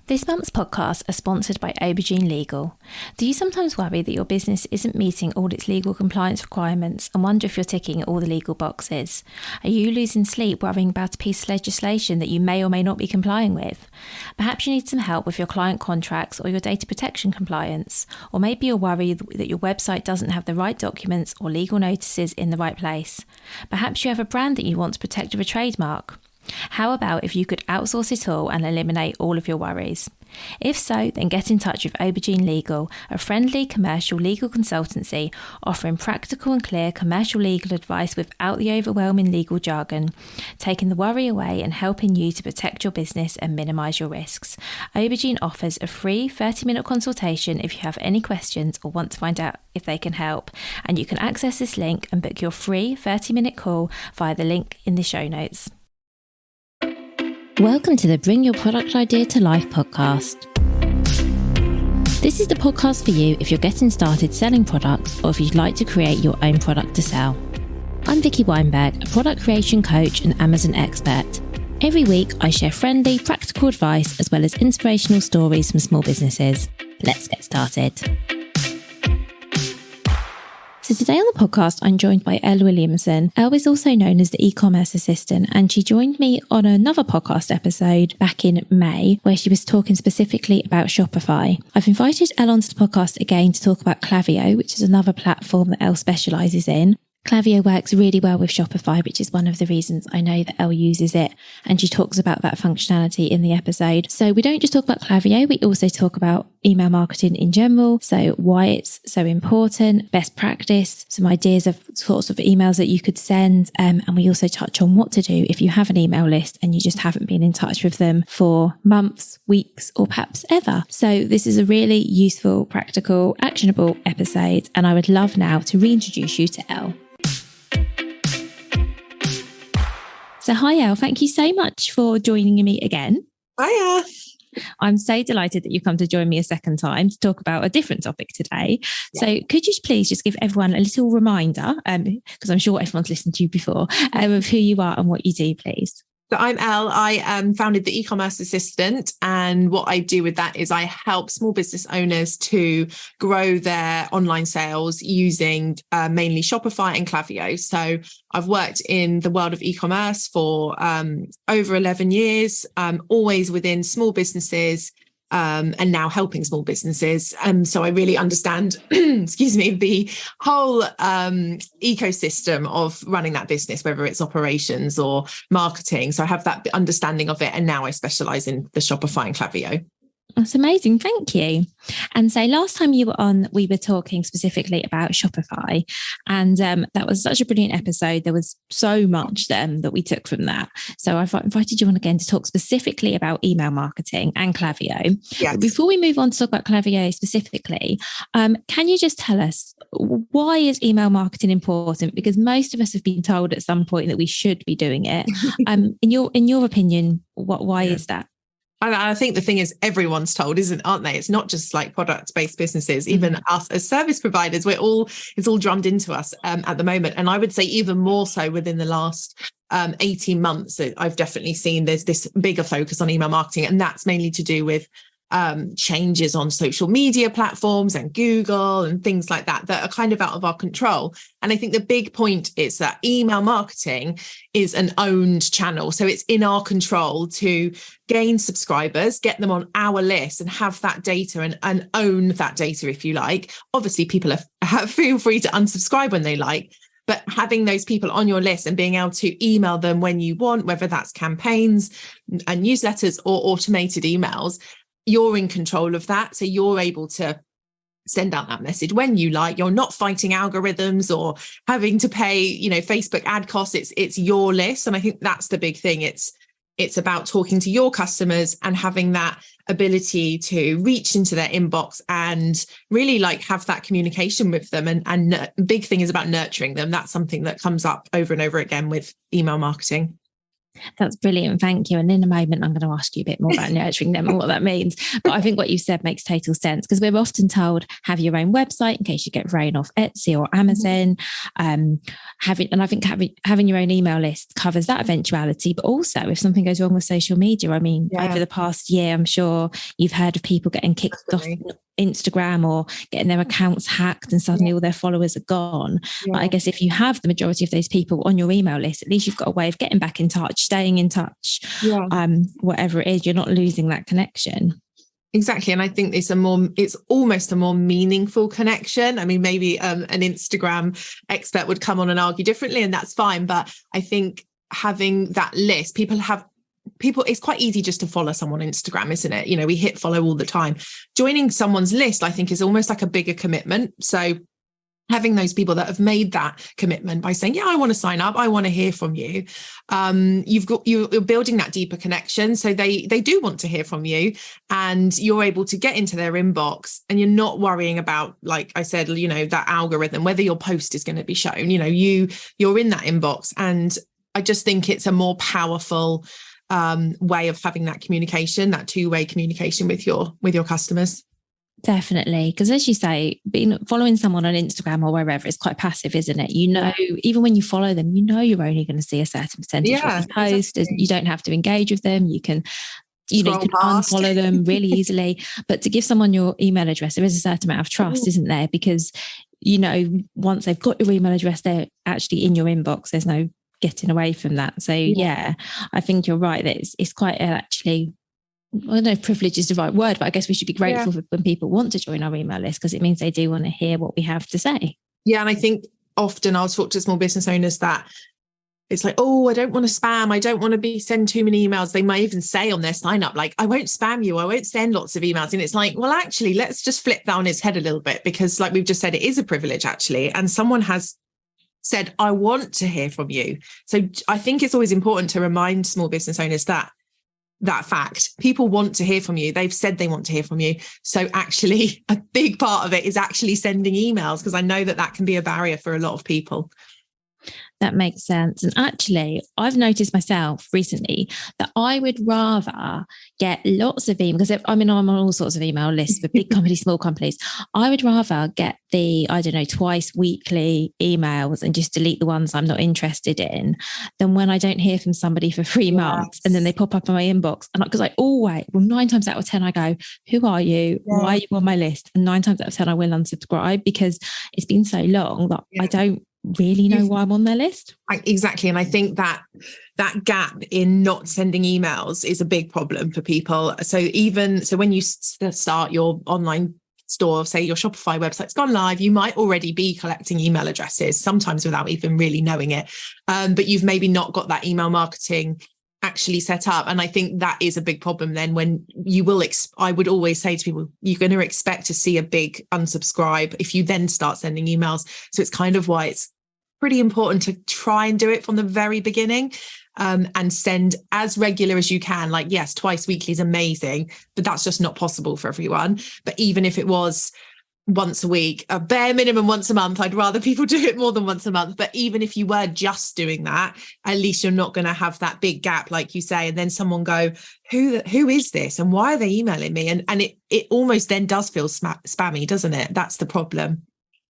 This month's podcasts are sponsored by Aubergine Legal. Do you sometimes worry that your business isn't meeting all its legal compliance requirements and wonder if you're ticking all the legal boxes? Are you losing sleep worrying about a piece of legislation that you may or may not be complying with? Perhaps you need some help with your client contracts or your data protection compliance. Or maybe you're worried that your website doesn't have the right documents or legal notices in the right place. Perhaps you have a brand that you want to protect with a trademark. How about if you could outsource it all and eliminate all of your worries? If so, then get in touch with Aubergine Legal, a friendly commercial legal consultancy offering practical and clear commercial legal advice without the overwhelming legal jargon, taking the worry away and helping you to protect your business and minimise your risks. Aubergine offers a free 30-minute consultation if you have any questions or want to find out if they can help, and you can access this link and book your free 30-minute call via the link in the show notes. Welcome to the Bring Your Product Idea to Life podcast. This is the podcast for you if you're getting started selling products or if you'd like to create your own product to sell. I'm Vicky Weinberg, a product creation coach and Amazon expert. Every week, I share friendly, practical advice as well as inspirational stories from small businesses. Let's get started. So today on the podcast, I'm joined by Elle Williamson. Elle is also known as the Ecommerce assistant, and she joined me on another podcast episode back in May, where she was talking specifically about Shopify. I've invited Elle onto the podcast again to talk about Klaviyo, which is another platform that Elle specialises in. Klaviyo works really well with Shopify, which is one of the reasons I know that Elle uses it, and she talks about that functionality in the episode. So we don't just talk about Klaviyo, we also talk about email marketing in general, so why it's so important, best practice, some ideas of sorts of emails that you could send, and we also touch on what to do if you have an email list and you just haven't been in touch with them for months, weeks, or perhaps ever. So this is a really useful, practical, actionable episode, and I would love now to reintroduce you to Elle. So hi Elle, thank you so much for joining me again. Hiya. I'm so delighted that you come to join me a second time to talk about a different topic today. Yeah. So could you please just give everyone a little reminder, because I'm sure everyone's listened to you before, of who you are and what you do, please? So I'm Elle. I founded the Ecommerce Assistant, and what I do with that is I help small business owners to grow their online sales using mainly Shopify and Klaviyo. So I've worked in the world of e-commerce for over 11 years, always within small businesses, and now helping small businesses. So I really understand, the whole ecosystem of running that business, whether it's operations or marketing. So I have that understanding of it. And now I specialize in the Shopify and Klaviyo. That's amazing. Thank you. And so last time you were on, we were talking specifically about Shopify, and that was such a brilliant episode. There was so much that we took from that. So I've invited you on again to talk specifically about email marketing and Klaviyo. Yes. But before we move on to talk about Klaviyo specifically, can you just tell us, why is email marketing important? Because most of us have been told at some point that we should be doing it. In your opinion, why is that? I think the thing is, everyone's told, aren't they? It's not just like product-based businesses, even us as service providers, it's all drummed into us at the moment. And I would say even more so within the last 18 months, I've definitely seen there's this bigger focus on email marketing. And that's mainly to do with changes on social media platforms and Google and things like that are kind of out of our control. And I think the big point is that email marketing is an owned channel. So it's in our control to gain subscribers, get them on our list and have that data and own that data, if you like. Obviously, people feel free to unsubscribe when they like. But having those people on your list and being able to email them when you want, whether that's campaigns and newsletters or automated emails, you're in control of that. So you're able to send out that message when you like. You're not fighting algorithms or having to pay, Facebook ad costs. It's your list. And I think that's the big thing. It's about talking to your customers and having that ability to reach into their inbox and really have that communication with them. And big thing is about nurturing them. That's something that comes up over and over again with email marketing. That's brilliant. Thank you. And in a moment, I'm going to ask you a bit more about nurturing them and what that means. But I think what you said makes total sense, because we're often told have your own website in case you get thrown off Etsy or Amazon. And I think having your own email list covers that eventuality. But also, if something goes wrong with social media, I mean, over the past year, I'm sure you've heard of people getting kicked off Instagram or getting their accounts hacked and suddenly all their followers are gone. But I guess if you have the majority of those people on your email list, at least you've got a way of getting back in touch, staying in touch, whatever it is, you're not losing that connection. Exactly. And I think it's almost a more meaningful connection. I mean, maybe an Instagram expert would come on and argue differently, and that's fine. But I think having that list, it's quite easy just to follow someone on Instagram, isn't it? You know, we hit follow all the time. Joining someone's list, I think, is almost like a bigger commitment. So having those people that have made that commitment by saying, I want to sign up, I want to hear from you. You're building that deeper connection. So they do want to hear from you, and you're able to get into their inbox, and you're not worrying about, like I said, you know, that algorithm, whether your post is going to be shown. You know, you're in that inbox. And I just think it's a more powerful way of having that communication, that two-way communication with your customers. Definitely. Because as you say, following someone on Instagram or wherever is quite passive, isn't it? You know, even when you follow them, you know you're only going to see a certain percentage of what you post. Exactly. You don't have to engage with them. You can unfollow them really easily. But to give someone your email address, there is a certain amount of trust, isn't there? Because, you know, once they've got your email address, they're actually in your inbox. There's no getting away from that. So I think you're right that it's quite actually, I don't know if privilege is the right word, but I guess we should be grateful for when people want to join our email list, because it means they do want to hear what we have to say. Yeah. And I think often I'll talk to small business owners that it's like, I don't want to spam. I don't want to be send too many emails. They might even say on their sign up, like, I won't spam you. I won't send lots of emails. And it's like, well, actually, let's just flip that on its head a little bit, because like we've just said, it is a privilege actually. And someone has said, I want to hear from you. So I think it's always important to remind small business owners that fact. People want to hear from you. They've said they want to hear from you. So actually a big part of it is actually sending emails, because I know that can be a barrier for a lot of people. That makes sense. And actually, I've noticed myself recently that I would rather get lots of emails, because I'm on all sorts of email lists for big companies, small companies. I would rather get the, twice weekly emails and just delete the ones I'm not interested in, than when I don't hear from somebody for 3 months and then they pop up in my inbox. And because 9 times out of 10, I go, who are you? Why are you on my list? And 9 times out of 10, I will unsubscribe, because it's been so long that I don't really know why I'm on their list. Exactly. And I think that gap in not sending emails is a big problem for people. So when you start your online store, say your Shopify website's gone live, you might already be collecting email addresses, sometimes without even really knowing it. But you've maybe not got that email marketing actually set up. And I think that is a big problem then, when you will, I would always say to people, you're going to expect to see a big unsubscribe if you then start sending emails. So it's kind of why it's pretty important to try and do it from the very beginning, and send as regular as you can. Like, yes, twice weekly is amazing, but that's just not possible for everyone. But even if it was once a week, a bare minimum once a month, I'd rather people do it more than once a month. But even if you were just doing that, at least you're not going to have that big gap, like you say, and then someone go, who is this? And why are they emailing me? And it almost then does feel spammy, doesn't it? That's the problem.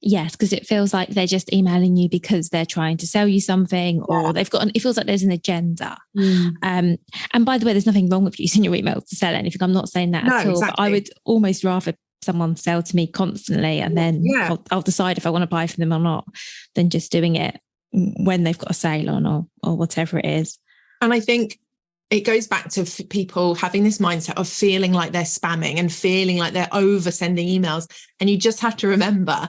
Yes, because it feels like they're just emailing you because they're trying to sell you something, or it feels like there's an agenda. And by the way, there's nothing wrong with using your email to sell anything. I'm not saying that at all. Exactly. But I would almost rather someone sell to me constantly, and then I'll decide if I want to buy from them or not, than just doing it when they've got a sale on or whatever it is. And I think it goes back to people having this mindset of feeling like they're spamming and feeling like they're over sending emails. And you just have to remember,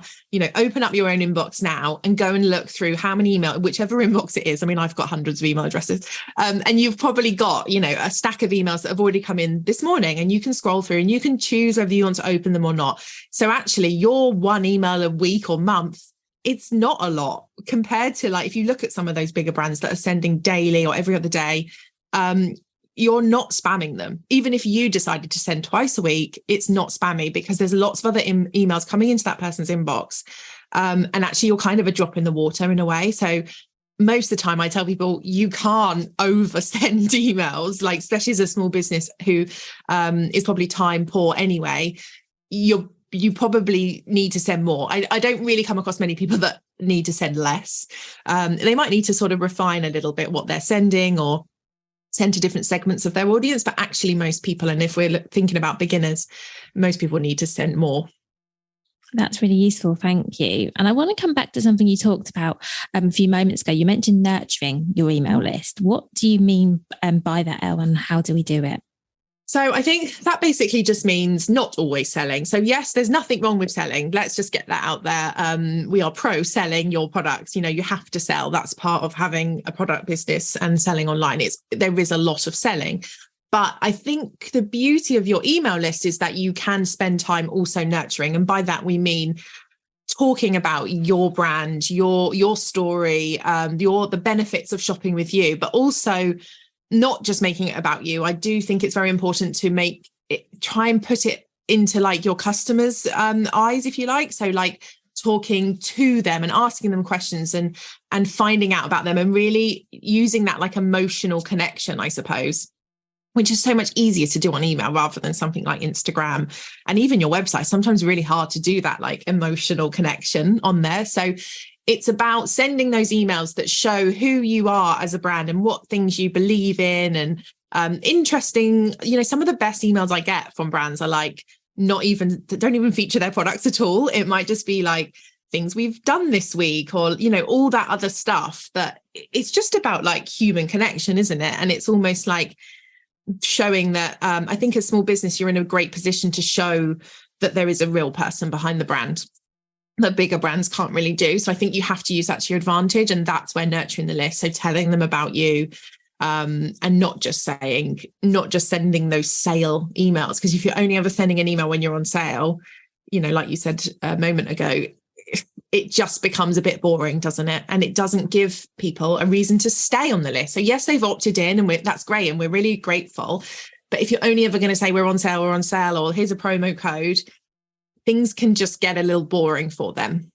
open up your own inbox now and go and look through how many emails, whichever inbox it is. I mean, I've got hundreds of email addresses, and you've probably got, a stack of emails that have already come in this morning, and you can scroll through and you can choose whether you want to open them or not. So actually your one email a week or month, it's not a lot compared to, like, if you look at some of those bigger brands that are sending daily or every other day, you're not spamming them. Even if you decided to send twice a week, it's not spammy, because there's lots of other emails coming into that person's inbox. And actually you're kind of a drop in the water in a way. So most of the time I tell people you can't oversend emails, like especially as a small business who is probably time poor anyway. You probably need to send more. I don't really come across many people that need to send less. They might need to sort of refine a little bit what they're sending or send to different segments of their audience, but actually most people, and if we're thinking about beginners, most people need to send more. That's really useful. Thank you. And I want to come back to something you talked about a few moments ago. You mentioned nurturing your email list. What do you mean by that, Elle, and how do we do it? So I think that basically just means not always selling. So yes, there's nothing wrong with selling. Let's just get that out there. We are pro selling your products. You have to sell. That's part of having a product business and selling online. There is a lot of selling. But I think the beauty of your email list is that you can spend time also nurturing. And by that, we mean talking about your brand, your story, the benefits of shopping with you, but also not just making it about you. I do think it's very important to try and put it into like your customers' eyes, if you like. So like talking to them and asking them questions and finding out about them and really using that like emotional connection, I suppose, which is so much easier to do on email rather than something like Instagram and even your website. Sometimes really hard to do that like emotional connection on there. So it's about sending those emails that show who you are as a brand and what things you believe in. And interesting, some of the best emails I get from brands are like don't even feature their products at all. It might just be like things we've done this week or, all that other stuff. That it's just about like human connection, isn't it? And it's almost like showing that I think as small business, you're in a great position to show that there is a real person behind the brand that bigger brands can't really do. So I think you have to use that to your advantage. And that's where nurturing the list. So telling them about you and not just sending those sale emails. Because if you're only ever sending an email when you're on sale, like you said a moment ago, it just becomes a bit boring, doesn't it? And it doesn't give people a reason to stay on the list. So yes, they've opted in and that's great. And we're really grateful. But if you're only ever going to say we're on sale, or here's a promo code, things can just get a little boring for them.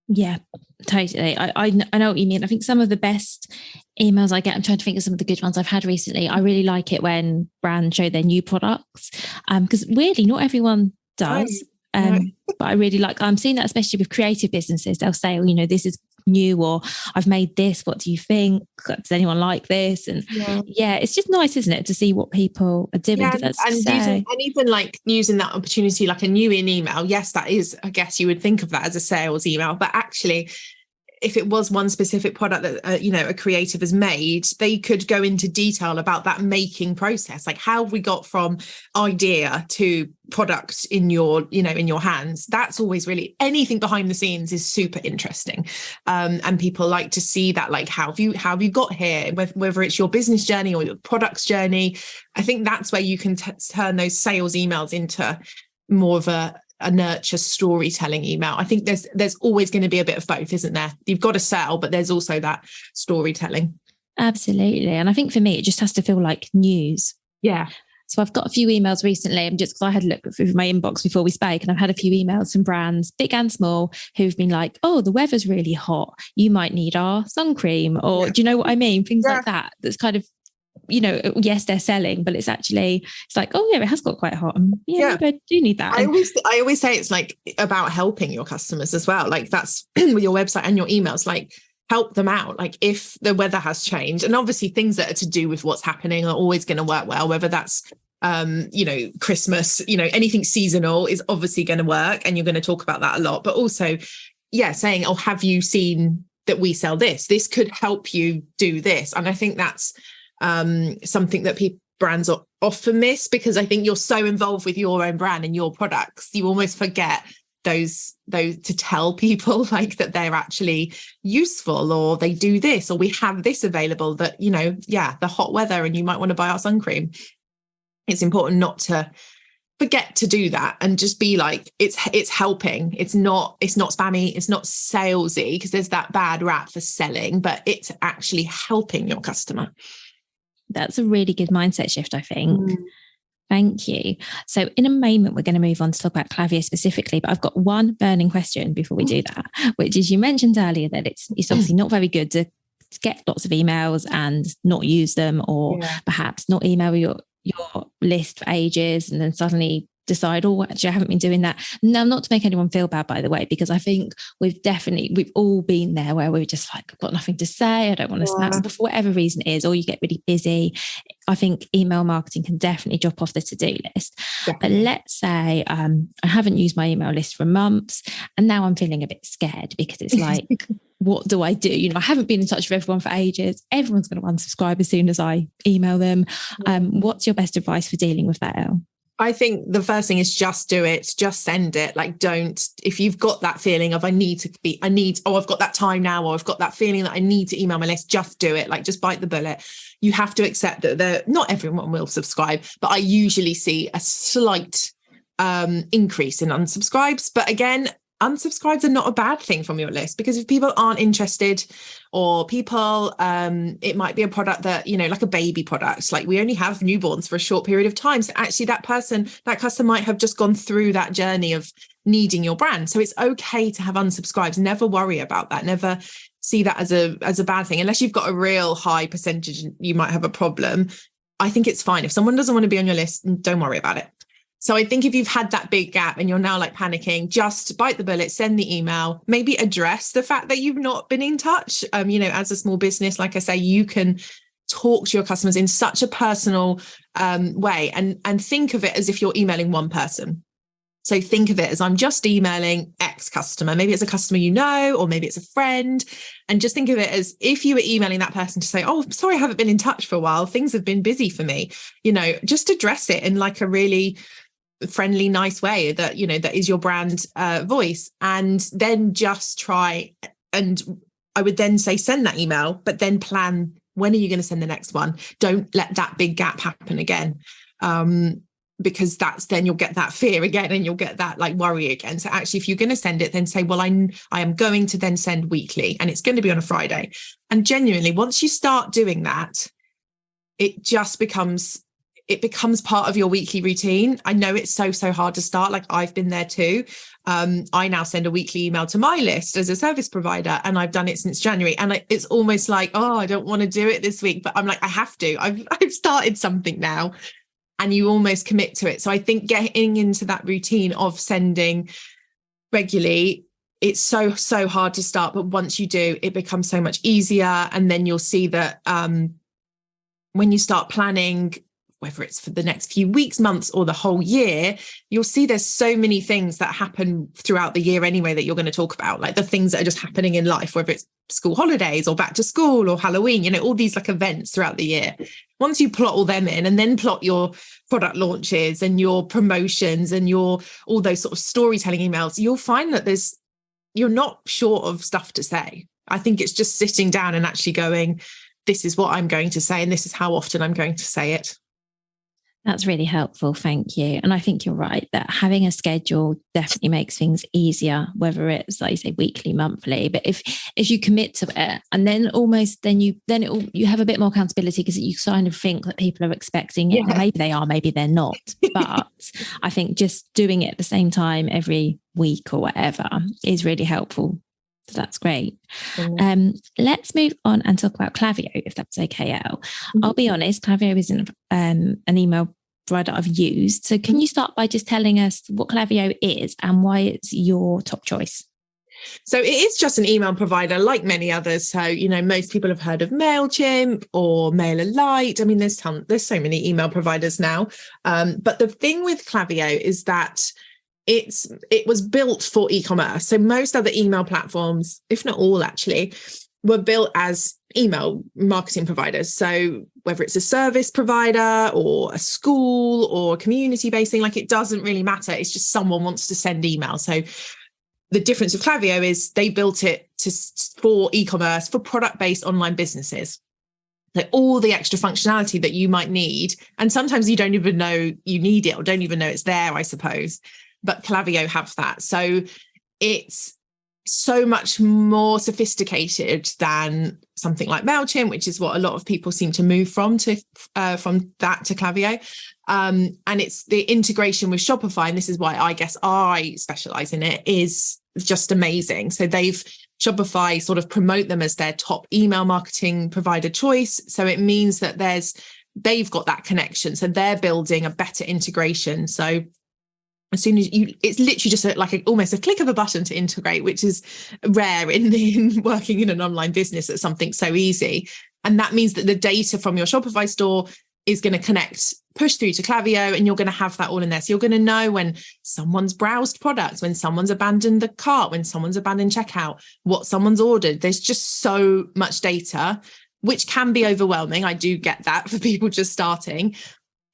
Yeah, totally. I know what you mean. I think some of the best emails I get, I'm trying to think of some of the good ones I've had recently. I really like it when brands show their new products because weirdly, not everyone does. But I really I'm seeing that especially with creative businesses. They'll say, this is new, or I've made this. What do you think? Does anyone like this? And it's just nice, isn't it, to see what people are doing? And even like using that opportunity, like a new email. Yes, that is, I guess you would think of that as a sales email, but actually, if it was one specific product that a creative has made, they could go into detail about that making process. Like, how have we got from idea to product in your hands? That's always really, anything behind the scenes is super interesting. And people like to see that, like, how have you got here, whether it's your business journey or your product's journey. I think that's where you can turn those sales emails into more of a nurture storytelling email. I think there's always going to be a bit of both, isn't there? You've got to sell, but there's also that storytelling. Absolutely. And I think for me, it just has to feel like news. Yeah. So I've got a few emails recently, and just because I had a look through my inbox before we spoke, and I've had a few emails from brands, big and small, who've been like, oh, the weather's really hot. You might need our sun cream, or do you know what I mean? Things like that. That's kind of, yes, they're selling, but it's like, oh yeah, it has got quite hot. Maybe I do need that. I always say it's like about helping your customers as well. Like that's with your website and your emails, like help them out. Like if the weather has changed, and obviously things that are to do with what's happening are always going to work well, whether that's Christmas, anything seasonal is obviously going to work, and you're going to talk about that a lot. But also, saying, oh, have you seen that we sell this? This could help you do this. And I think that's something that brands often miss, because I think you're so involved with your own brand and your products, you almost forget those to tell people like that they're actually useful, or they do this, or we have this available, that the hot weather and you might want to buy our sun cream. It's important not to forget to do that, and just be like, it's helping. It's not spammy, it's not salesy, because there's that bad rap for selling, but it's actually helping your customer. That's a really good mindset shift, I think. Thank you. So in a moment, we're going to move on to talk about Klaviyo specifically, but I've got one burning question before we do that, which is, you mentioned earlier that it's obviously not very good to get lots of emails and not use them, or perhaps not email your list for ages and then suddenly decide, oh, actually I haven't been doing that. Now, not to make anyone feel bad, by the way, because I think we've all been there where we're just like, I've got nothing to say, I don't want to snap, but for whatever reason it is, or you get really busy. I think email marketing can definitely drop off the to-do list. But let's say I haven't used my email list for months, and now I'm feeling a bit scared because it's like, what do I do? You know, I haven't been in touch with everyone for ages. Everyone's going to unsubscribe as soon as I email them. What's your best advice for dealing with that, Elle? I think the first thing is just do it, just send it. Like, if you've got that feeling of I've got that time now, or I've got that feeling that I need to email my list, just do it. Like, just bite the bullet. You have to accept that not everyone will subscribe, but I usually see a slight increase in unsubscribes. But again, unsubscribes are not a bad thing from your list, because if people aren't interested, or people, it might be a product that, you know, like a baby product, like we only have newborns for a short period of time. So actually that customer might have just gone through that journey of needing your brand. So it's okay to have unsubscribes. Never worry about that. Never see that as a bad thing, unless you've got a real high percentage, you might have a problem. I think it's fine. If someone doesn't want to be on your list, don't worry about it. So I think if you've had that big gap and you're now like panicking, just bite the bullet, send the email, maybe address the fact that you've not been in touch. You know, as a small business, like I say, you can talk to your customers in such a personal way, and think of it as if you're emailing one person. So think of it as, I'm just emailing X customer. Maybe it's a customer you know, or maybe it's a friend. And just think of it as if you were emailing that person to say, oh, sorry, I haven't been in touch for a while. Things have been busy for me. You know, just address it in like a really friendly, nice way that, you know, that is your brand voice. And then just try, and I would then say, send that email, but then plan, when are you going to send the next one? Don't let that big gap happen again. Because then you'll get that fear again, and you'll get that like worry again. So actually, if you're going to send it, then say, well, I am going to then send weekly, and it's going to be on a Friday. And genuinely, once you start doing that, it just becomes part of your weekly routine. I know it's so hard to start. Like, I've been there too. I now send a weekly email to my list as a service provider, and I've done it since January. And it's almost like, oh, I don't want to do it this week, but I'm like, I have to. I've started something now, and you almost commit to it. So I think getting into that routine of sending regularly, it's so hard to start, but once you do, it becomes so much easier. And then you'll see that when you start planning, whether it's for the next few weeks, months, or the whole year, you'll see there's so many things that happen throughout the year anyway that you're going to talk about, like the things that are just happening in life, whether it's school holidays or back to school or Halloween, you know, all these like events throughout the year. Once you plot all them in, and then plot your product launches and your promotions and all those sort of storytelling emails, you'll find that you're not short of stuff to say. I think it's just sitting down and actually going, this is what I'm going to say, and this is how often I'm going to say it. That's really helpful. Thank you. And I think you're right that having a schedule definitely makes things easier, whether it's, like you say, weekly, monthly. But if you commit to it, and then you have a bit more accountability, because you kind of think that people are expecting it. Yeah. Maybe they are, maybe they're not. But I think just doing it at the same time every week or whatever is really helpful. So that's great. Let's move on and talk about Klaviyo, if that's okay, Elle. I'll be honest, Klaviyo isn't an email provider I've used. So can you start by just telling us what Klaviyo is and why it's your top choice? So it is just an email provider like many others. So, you know, most people have heard of MailChimp or MailerLite. I mean, there's so many email providers now. But the thing with Klaviyo is that it was built for e-commerce. So most other email platforms, if not all actually, were built as email marketing providers. So whether it's a service provider or a school or a community-based thing, like, it doesn't really matter. It's just someone wants to send email. So the difference with Klaviyo is they built it for e-commerce, for product-based online businesses. Like, all the extra functionality that you might need, and sometimes you don't even know you need it, or don't even know it's there, I suppose. But Klaviyo have that. So it's so much more sophisticated than something like MailChimp, which is what a lot of people seem to move from that to Klaviyo. And it's the integration with Shopify, and this is why I guess I specialize in it, is just amazing. So Shopify sort of promote them as their top email marketing provider choice. So it means that they've got that connection. So they're building a better integration. So as soon as it's literally just almost a click of a button to integrate, which is rare in working in an online business. That's something so easy. And that means that the data from your Shopify store is going to push through to Klaviyo, and you're going to have that all in there. So you're going to know when someone's browsed products, when someone's abandoned the cart, when someone's abandoned checkout, what someone's ordered. There's just so much data, which can be overwhelming. I do get that for people just starting,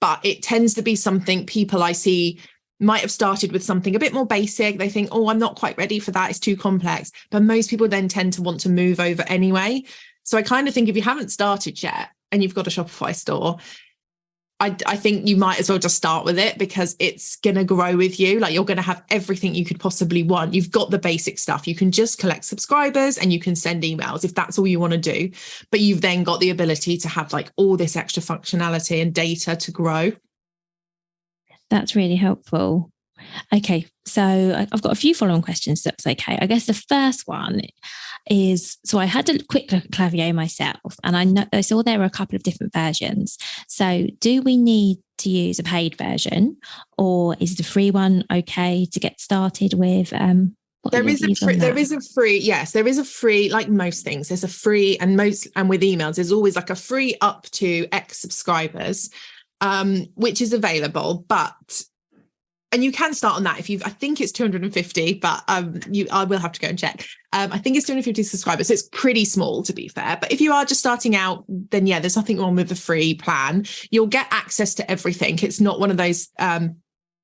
but it tends to be something people I see might have started with something a bit more basic. They think, oh, I'm not quite ready for that. It's too complex. But most people then tend to want to move over anyway. So I kind of think if you haven't started yet and you've got a Shopify store, I think you might as well just start with it, because it's going to grow with you. Like, you're going to have everything you could possibly want. You've got the basic stuff. You can just collect subscribers and you can send emails if that's all you want to do. But you've then got the ability to have all this extra functionality and data to grow. That's really helpful. Okay, so I've got a few follow-on questions, so that's okay. I guess the first one is, so I had a quick look at Klaviyo myself, and I saw there were a couple of different versions. So do we need to use a paid version, or is the free one okay to get started with? There is a free, like most things, there's a free, and with emails, there's always a free up to X subscribers, which is available, and you can start on that I think it's 250, but I will have to go and check. I think it's 250 subscribers. So it's pretty small, to be fair. But if you are just starting out, then yeah, there's nothing wrong with the free plan. You'll get access to everything. It's not one of those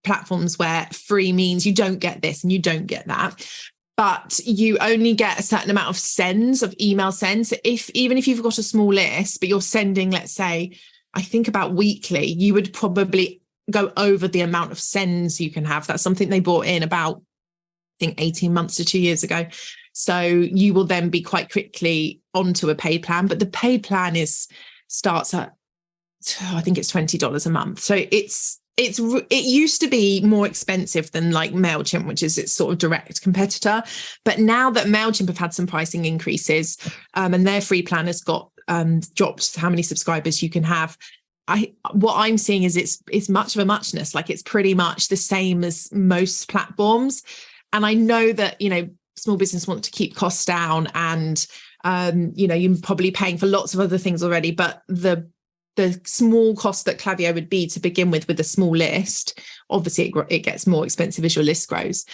platforms where free means you don't get this and you don't get that. But you only get a certain amount of email sends. So even if you've got a small list, but you're sending, let's say, I think about weekly, you would probably go over the amount of sends you can have. That's something they brought in about, I think, 18 months to 2 years ago. So you will then be quite quickly onto a paid plan. But the paid plan starts at, I think it's $20 a month. So it used to be more expensive than MailChimp, which is its sort of direct competitor. But now that MailChimp have had some pricing increases, and their free plan has got dropped how many subscribers you can have, what I'm seeing is it's much of a muchness. It's pretty much the same as most platforms. And I know that, small business want to keep costs down, and, you're probably paying for lots of other things already, but the small cost that Klaviyo would be to begin with a small list, obviously it gets more expensive as your list grows.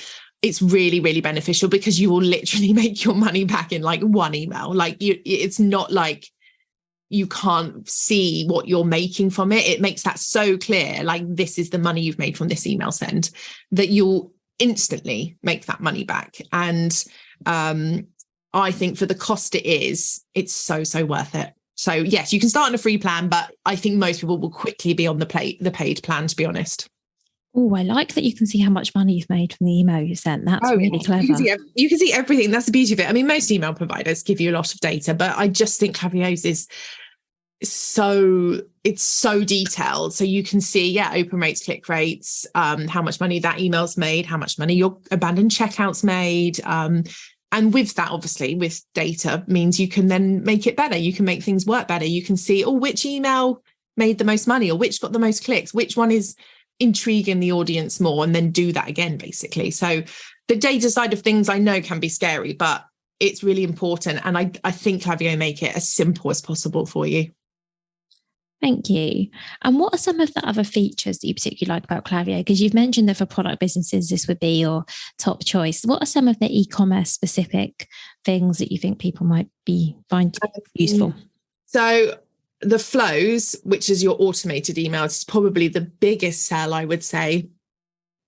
It's really, really beneficial, because you will literally make your money back in one email. It's not like you can't see what you're making from it. It makes that so clear, this is the money you've made from this email send, that you'll instantly make that money back. And I think for the cost it's so worth it. So yes, you can start on a free plan, but I think most people will quickly be on the paid plan, to be honest. Oh, I like that you can see how much money you've made from the email you sent. That's really clever. You can see everything. That's the beauty of it. I mean, most email providers give you a lot of data, but I just think Klaviyo's is so detailed. So you can see, open rates, click rates, how much money that email's made, how much money your abandoned checkout's made. And with that, obviously, with data means you can then make it better. You can make things work better. You can see, which email made the most money, or which got the most clicks, which one is intriguing the audience more, and then do that again, basically. So the data side of things I know can be scary, but it's really important. And I think Klaviyo make it as simple as possible for you. Thank you. And what are some of the other features that you particularly like about Klaviyo? Because you've mentioned that for product businesses, this would be your top choice. What are some of the e-commerce specific things that you think people might find useful? So the flows, which is your automated emails, is probably the biggest sell, I would say.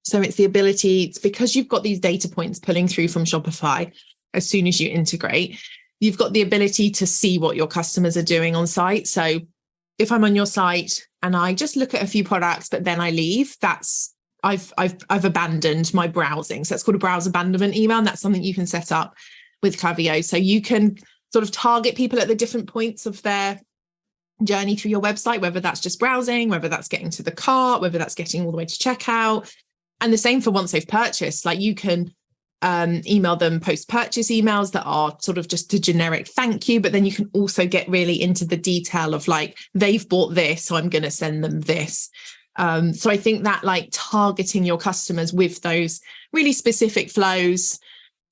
So it's the ability, it's because you've got these data points pulling through from Shopify as soon as you integrate, you've got the ability to see what your customers are doing on site. So if I'm on your site and I just look at a few products, but then I leave, I've abandoned my browsing. So it's called a browse abandonment email. And that's something you can set up with Klaviyo. So you can sort of target people at the different points of their journey through your website, whether that's just browsing, whether that's getting to the cart, whether that's getting all the way to checkout. And the same for once they've purchased, like you can email them post-purchase emails that are sort of just a generic thank you, but then you can also get really into the detail of like, they've bought this, so I'm going to send them this. So I think that like targeting your customers with those really specific flows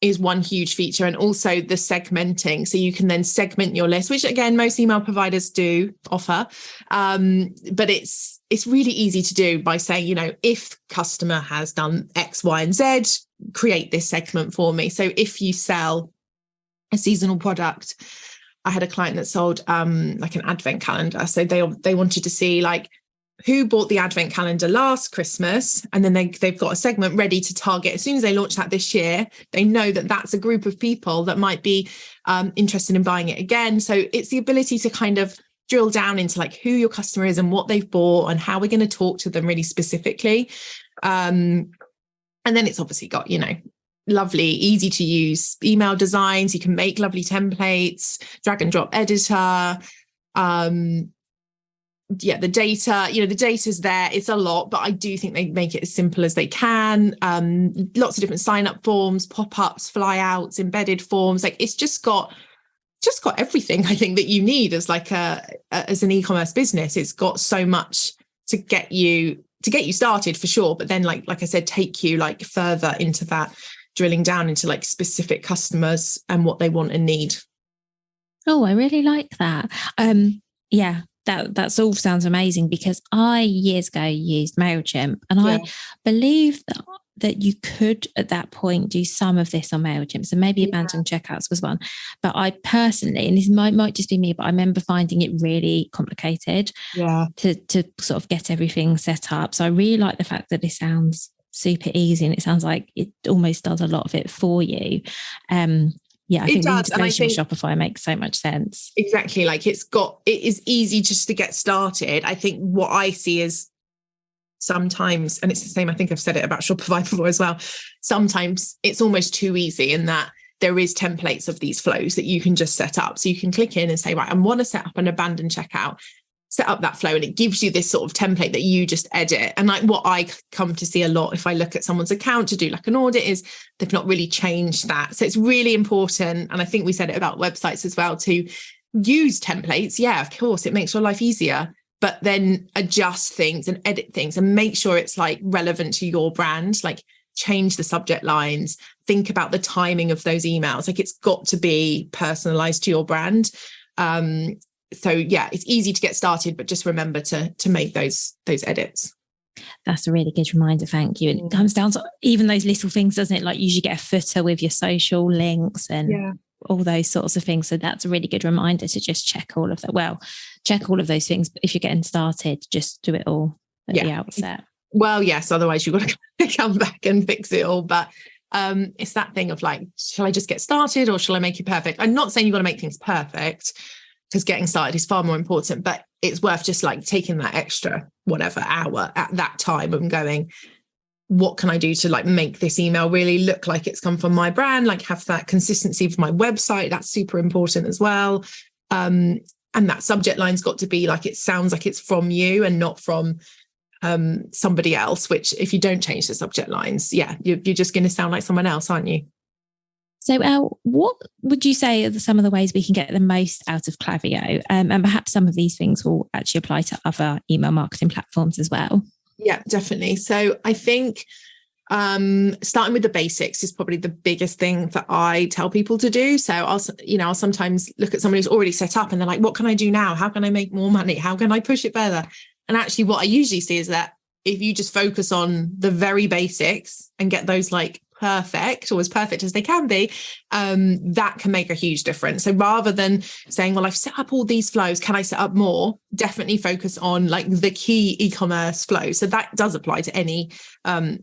is one huge feature, and also the segmenting. So you can then segment your list, which again, most email providers do offer. But it's really easy to do by saying, you know, if customer has done X, Y, and Z, create this segment for me. So if you sell a seasonal product, I had a client that sold like an advent calendar. So they wanted to see like who bought the advent calendar last Christmas, and then they've got a segment ready to target. As soon as they launch that this year, they know that that's a group of people that might be interested in buying it again. So it's the ability to kind of drill down into like who your customer is and what they've bought and how we're going to talk to them really specifically. And then it's obviously got, you know, lovely, easy to use email designs. You can make lovely templates, drag and drop editor. The data, you know, the data's there. It's a lot, but I do think they make it as simple as they can. Lots of different sign-up forms, pop-ups, flyouts, embedded forms. Like it's just got everything I think that you need as like as an e-commerce business. It's got so much to get you started for sure, but then like I said, take you like further into that, drilling down into like specific customers and what they want and need. Oh, I really like that. Yeah. That's all sounds amazing, because I years ago used MailChimp, and I believe that you could at that point do some of this on MailChimp. So maybe abandoned checkouts was one. But I personally, and this might just be me, but I remember finding it really complicated to sort of get everything set up. So I really like the fact that this sounds super easy, and it sounds like it almost does a lot of it for you. I think the integration with Shopify makes so much sense. Exactly. Like it is easy just to get started. I think what I see is sometimes, and it's the same, I think I've said it about Shopify before as well, sometimes it's almost too easy in that there is templates of these flows that you can just set up. So you can click in and say, right, I want to set up an abandoned checkout, set up that flow, and it gives you this sort of template that you just edit. And like what I come to see a lot if I look at someone's account to do like an audit is they've not really changed that. So it's really important, and I think we said it about websites as well, to use templates. Yeah, of course, it makes your life easier, but then adjust things and edit things and make sure it's like relevant to your brand. Like change the subject lines, think about the timing of those emails. Like it's got to be personalized to your brand. So yeah, it's easy to get started, but just remember to make those edits. That's a really good reminder. Thank you. And it comes down to even those little things, doesn't it? Like usually get a footer with your social links and all those sorts of things. So that's a really good reminder to just check all of that. Well, check all of those things. But if you're getting started, just do it all at the outset. Well, yes. Otherwise, you've got to come back and fix it all. But it's that thing of like, shall I just get started or shall I make it perfect? I'm not saying you've got to make things perfect, because getting started is far more important, but it's worth just like taking that extra whatever hour at that time and going, what can I do to like make this email really look like it's come from my brand, like have that consistency of my website. That's super important as well. And that subject line's got to be like, it sounds like it's from you and not from somebody else, which if you don't change the subject lines, you're just going to sound like someone else, aren't you? So what would you say are some of the ways we can get the most out of Klaviyo? And perhaps some of these things will actually apply to other email marketing platforms as well. Yeah, definitely. So I think starting with the basics is probably the biggest thing that I tell people to do. So I'll sometimes look at someone who's already set up and they're like, what can I do now? How can I make more money? How can I push it further? And actually what I usually see is that if you just focus on the very basics and get those like perfect or as perfect as they can be, that can make a huge difference. So rather than saying, well, I've set up all these flows, can I set up more? Definitely focus on like the key e-commerce flow. So that does apply to any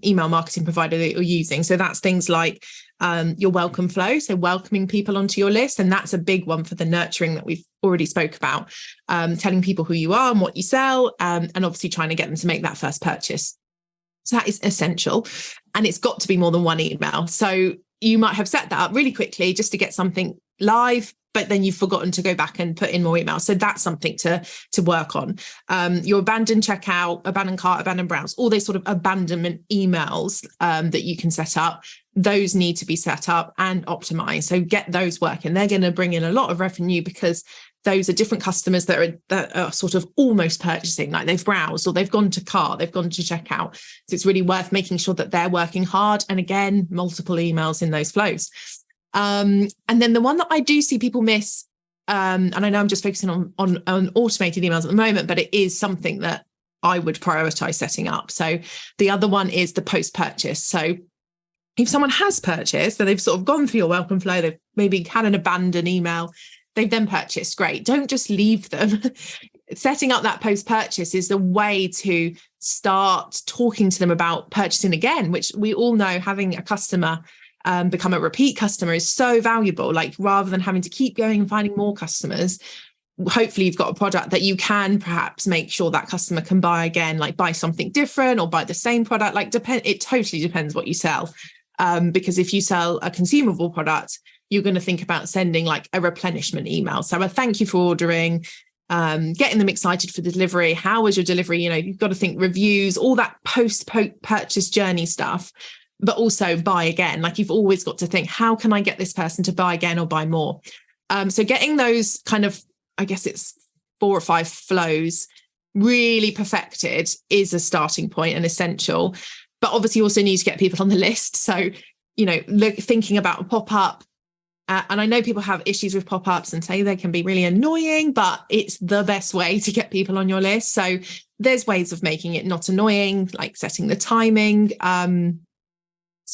email marketing provider that you're using. So that's things like your welcome flow. So welcoming people onto your list. And that's a big one for the nurturing that we've already spoke about, telling people who you are and what you sell, and obviously trying to get them to make that first purchase. So that is essential. And it's got to be more than one email. So you might have set that up really quickly just to get something live, but then you've forgotten to go back and put in more emails. So that's something to work on. Your abandoned checkout, abandoned cart, abandoned browse, all those sort of abandonment emails that you can set up, those need to be set up and optimized. So get those working. They're going to bring in a lot of revenue because those are different customers that are sort of almost purchasing, like they've browsed or they've gone to cart, they've gone to checkout. So it's really worth making sure that they're working hard. And again, multiple emails in those flows. And then the one that I do see people miss, and I know I'm just focusing on automated emails at the moment, but it is something that I would prioritize setting up. So the other one is the post-purchase. So if someone has purchased, so they've sort of gone through your welcome flow, they've maybe had an abandoned email, they've then purchased, great. Don't just leave them. Setting up that post-purchase is the way to start talking to them about purchasing again, which we all know having a customer become a repeat customer is so valuable. Like rather than having to keep going and finding more customers, hopefully you've got a product that you can perhaps make sure that customer can buy again, like buy something different or buy the same product. Like it totally depends what you sell. Because if you sell a consumable product, you're going to think about sending like a replenishment email. So a thank you for ordering, getting them excited for the delivery. How was your delivery? You know, you've got to think reviews, all that post-purchase journey stuff, but also buy again. Like you've always got to think, how can I get this person to buy again or buy more? So getting those kind of, I guess it's 4 or 5 flows really perfected is a starting point and essential. But obviously you also need to get people on the list. So, you know, thinking about a pop-up, and I know people have issues with pop-ups and say they can be really annoying, but it's the best way to get people on your list. So there's ways of making it not annoying, like setting the timing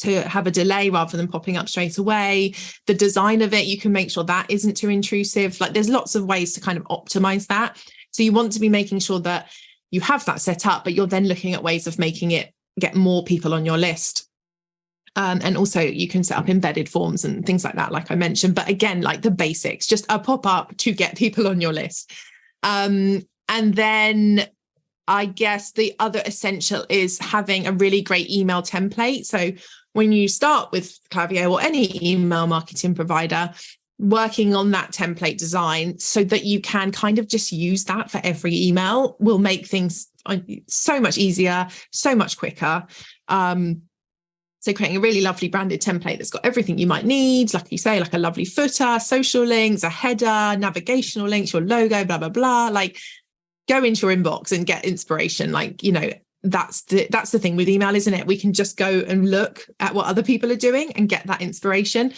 to have a delay rather than popping up straight away. The design of it, you can make sure that isn't too intrusive. Like there's lots of ways to kind of optimize that. So you want to be making sure that you have that set up, but you're then looking at ways of making it get more people on your list. And also you can set up embedded forms and things like that, like I mentioned. But again, like the basics, just a pop-up to get people on your list. And then I guess the other essential is having a really great email template. So when you start with Klaviyo or any email marketing provider, working on that template design so that you can kind of just use that for every email will make things so much easier, so much quicker. So creating a really lovely branded template that's got everything you might need, like you say, like a lovely footer, social links, a header, navigational links, your logo, blah, blah, blah. Like go into your inbox and get inspiration. Like, you know, that's the thing with email, isn't it? We can just go and look at what other people are doing and get that inspiration.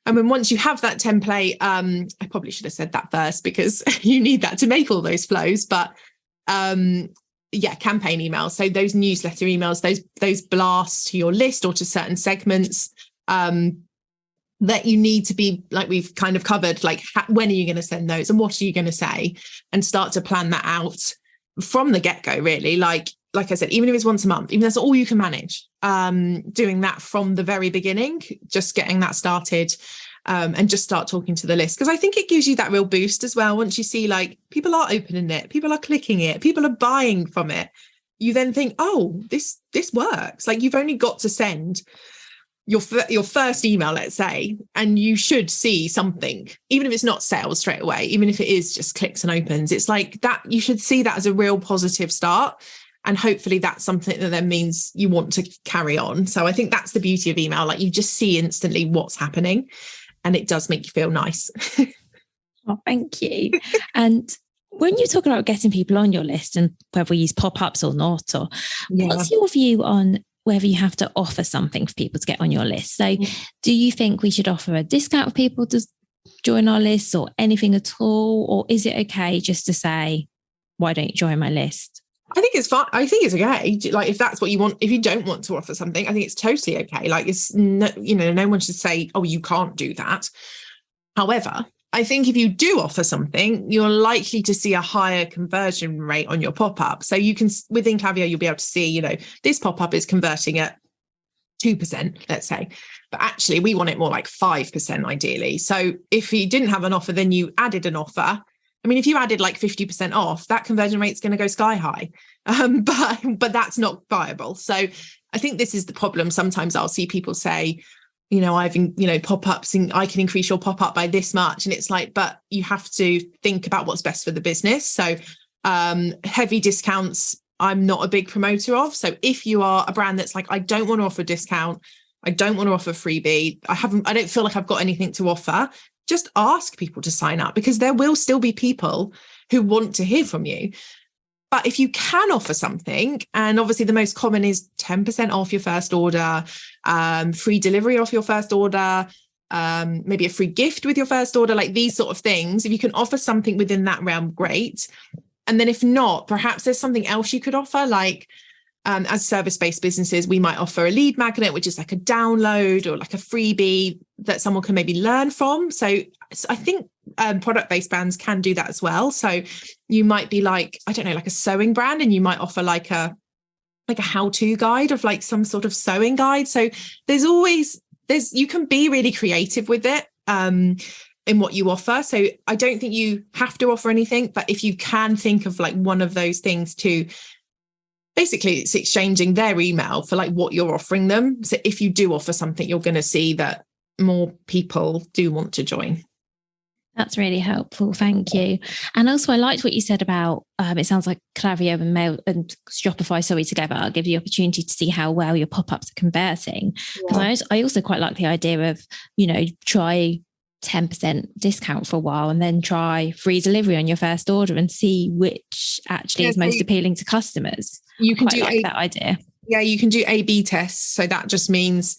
And then once you have that template, I probably should have said that first because you need that to make all those flows. But campaign emails. So those newsletter emails, those blasts to your list or to certain segments that you need to be, like we've kind of covered, like when are you going to send those and what are you going to say, and start to plan that out from the get-go, really. Like I said, even if it's once a month, even if that's all you can manage, doing that from the very beginning, just getting that started. And just start talking to the list, because I think it gives you that real boost as well. Once you see like people are opening it, people are clicking it, people are buying from it, you then think, oh, this works. Like you've only got to send your first email, let's say, and you should see something, even if it's not sales straight away, even if it is just clicks and opens. It's like that, you should see that as a real positive start. And hopefully that's something that then means you want to carry on. So I think that's the beauty of email. Like you just see instantly what's happening. And it does make you feel nice. Oh, thank you. And when you're talking about getting people on your list and whether we use pop-ups or not, or what's your view on whether you have to offer something for people to get on your list? So do you think we should offer a discount for people to join our list or anything at all? Or is it okay just to say, why don't you join my list? I think it's fine. I think it's okay. Like if that's what you want, if you don't want to offer something, I think it's totally okay. Like it's no, no one should say, oh, you can't do that. However, I think if you do offer something, you're likely to see a higher conversion rate on your pop-up. So you can, within Klaviyo, you'll be able to see, this pop-up is converting at 2%, let's say, but actually we want it more like 5% ideally. So if you didn't have an offer, then you added an offer. I mean, if you added like 50% off, that conversion rate is going to go sky high, but that's not viable. So I think this is the problem. Sometimes I'll see people say, pop-ups, and I can increase your pop-up by this much. And it's like, but you have to think about what's best for the business. So heavy discounts, I'm not a big promoter of. So if you are a brand that's like, I don't want to offer a discount, I don't want to offer freebie, I don't feel like I've got anything to offer, just ask people to sign up, because there will still be people who want to hear from you. But if you can offer something, and obviously the most common is 10% off your first order, free delivery off your first order, maybe a free gift with your first order, like these sort of things. If you can offer something within that realm, great. And then if not, perhaps there's something else you could offer, like as service-based businesses, we might offer a lead magnet, which is like a download or like a freebie that someone can maybe learn from. So I think product-based brands can do that as well. So you might be like, I don't know, like a sewing brand, and you might offer like a how-to guide of like some sort of sewing guide. So you can be really creative with it in what you offer. So I don't think you have to offer anything, but if you can think of like one of those things to basically, it's exchanging their email for like what you're offering them. So if you do offer something, you're going to see that more people do want to join. That's really helpful. Thank you. And also I liked what you said about, it sounds like Klaviyo and Shopify, together give you the opportunity to see how well your pop-ups are converting. Because I also quite like the idea of, try 10% discount for a while and then try free delivery on your first order and see which actually is most appealing to customers. You can do that idea. Yeah, you can do A/B tests. So that just means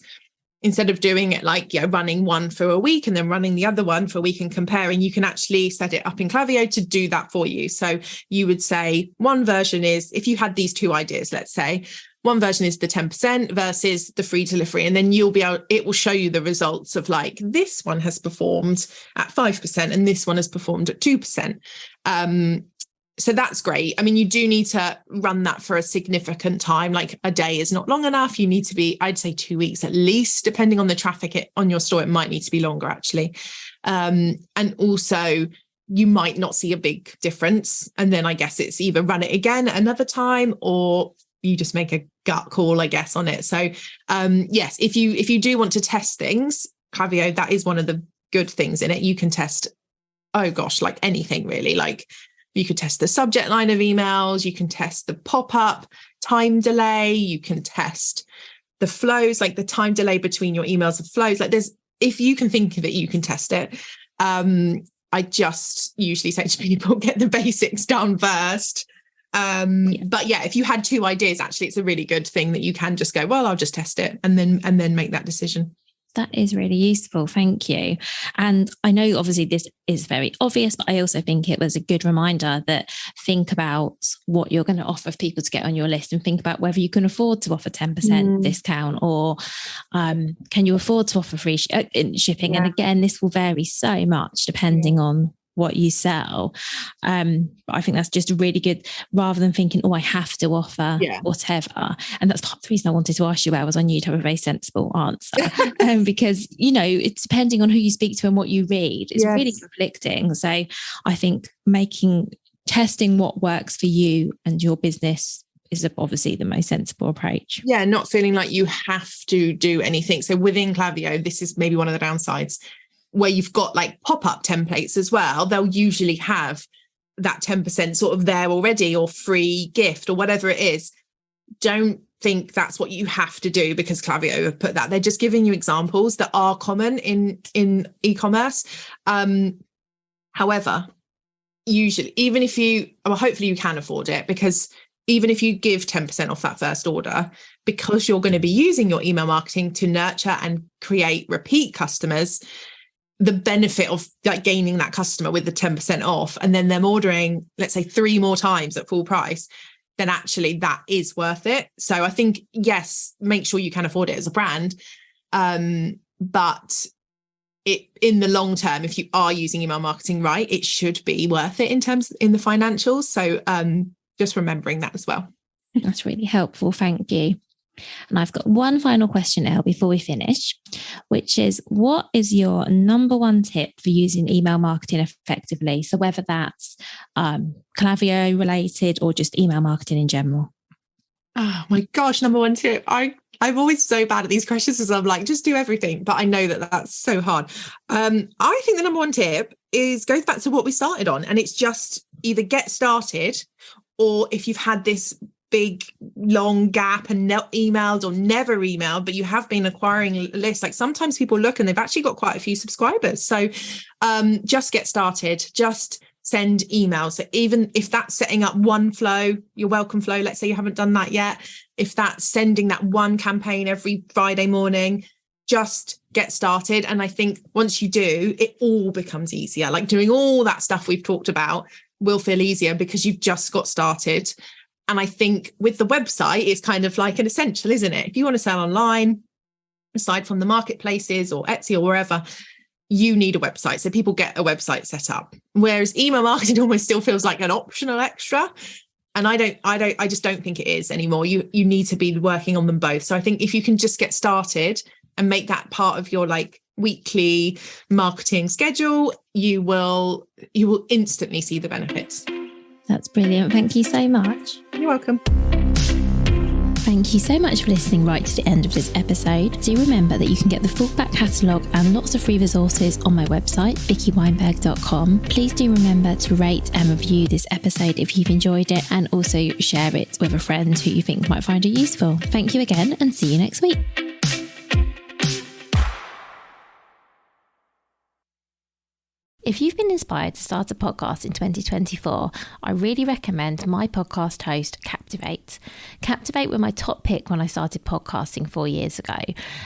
instead of doing it like running one for a week and then running the other one for a week and comparing, you can actually set it up in Klaviyo to do that for you. So you would say one version is, if you had these two ideas, let's say, one version is the 10% versus the free delivery. And then it will show you the results of like, this one has performed at 5% and this one has performed at 2%. So that's great. I mean, you do need to run that for a significant time. Like a day is not long enough. You need to be, I'd say 2 weeks at least, depending on the traffic on your store. It might need to be longer actually. And also you might not see a big difference. And then I guess it's either run it again another time, or you just make a gut call, I guess, on it. So yes, if you do want to test things, Klaviyo, that is one of the good things in it. You can test, like anything really. Like you could test the subject line of emails, you can test the pop-up time delay, you can test the flows, like the time delay between your emails and flows. Like if you can think of it, you can test it. I just usually say to people, get the basics done first. But yeah, if you had two ideas, actually, it's a really good thing that you can just go, well, I'll just test it and then make that decision. That is really useful. Thank you. And I know obviously this is very obvious, but I also think it was a good reminder that think about what you're going to offer people to get on your list, and think about whether you can afford to offer 10% discount, or can you afford to offer free shipping? Yeah. And again, this will vary so much depending on what you sell. But I think that's just really good, rather than thinking, I have to offer whatever. And that's part of the reason I wanted to ask you about, was I knew you'd have a very sensible answer. Because, it's depending on who you speak to and what you read. It's really conflicting. So I think testing what works for you and your business is obviously the most sensible approach. Yeah, not feeling like you have to do anything. So within Klaviyo, this is maybe one of the downsides, where you've got like pop-up templates as well. They'll usually have that 10% sort of there already, or free gift or whatever it is. Don't think that's what you have to do because Klaviyo have put that. They're just giving you examples that are common in e-commerce. However, usually, even if hopefully you can afford it, because even if you give 10% off that first order, because you're going to be using your email marketing to nurture and create repeat customers, the benefit of like gaining that customer with the 10% off and then them ordering, let's say 3 more times at full price, then actually that is worth it. So I think, yes, make sure you can afford it as a brand. But in the long term, if you are using email marketing right, it should be worth it in the financials. So just remembering that as well. That's really helpful. Thank you. And I've got one final question, Elle, before we finish, which is, what is your number one tip for using email marketing effectively? So whether that's Klaviyo related or just email marketing in general. Oh my gosh, number one tip. I I'm always so bad at these questions because I'm like, just do everything. But I know that that's so hard. I think the number one tip goes back to what we started on. And it's just either get started, or if you've had this big long gap and not emailed or never emailed, but you have been acquiring lists, like sometimes people look and they've actually got quite a few subscribers. So just get started, just send emails. So even if that's setting up one flow, your welcome flow, let's say you haven't done that yet, if that's sending that one campaign every Friday morning, just get started. And I think once you do, it all becomes easier. Like doing all that stuff we've talked about will feel easier because you've just got started. And I think with the website, it's kind of like an essential, isn't it? If you want to sell online, aside from the marketplaces or Etsy or wherever, you need a website. So people get a website set up. Whereas email marketing almost still feels like an optional extra. And I just don't think it is anymore. You need to be working on them both. So I think if you can just get started and make that part of your like weekly marketing schedule, you will instantly see the benefits. That's brilliant. Thank you so much. You're welcome. Thank you so much for listening right to the end of this episode. Do remember that you can get the full back catalogue and lots of free resources on my website, vickyweinberg.com. Please do remember to rate and review this episode if you've enjoyed it, and also share it with a friend who you think might find it useful. Thank you again, and see you next week. If you've been inspired to start a podcast in 2024, I really recommend my podcast host, Captivate. Captivate were my top pick when I started podcasting 4 years ago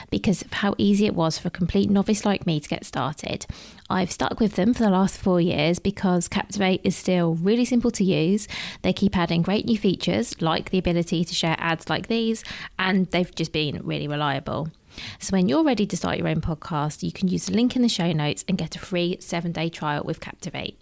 because of how easy it was for a complete novice like me to get started. I've stuck with them for the last 4 years because Captivate is still really simple to use. They keep adding great new features like the ability to share ads like these, and they've just been really reliable. So when you're ready to start your own podcast, you can use the link in the show notes and get a free 7-day trial with Captivate.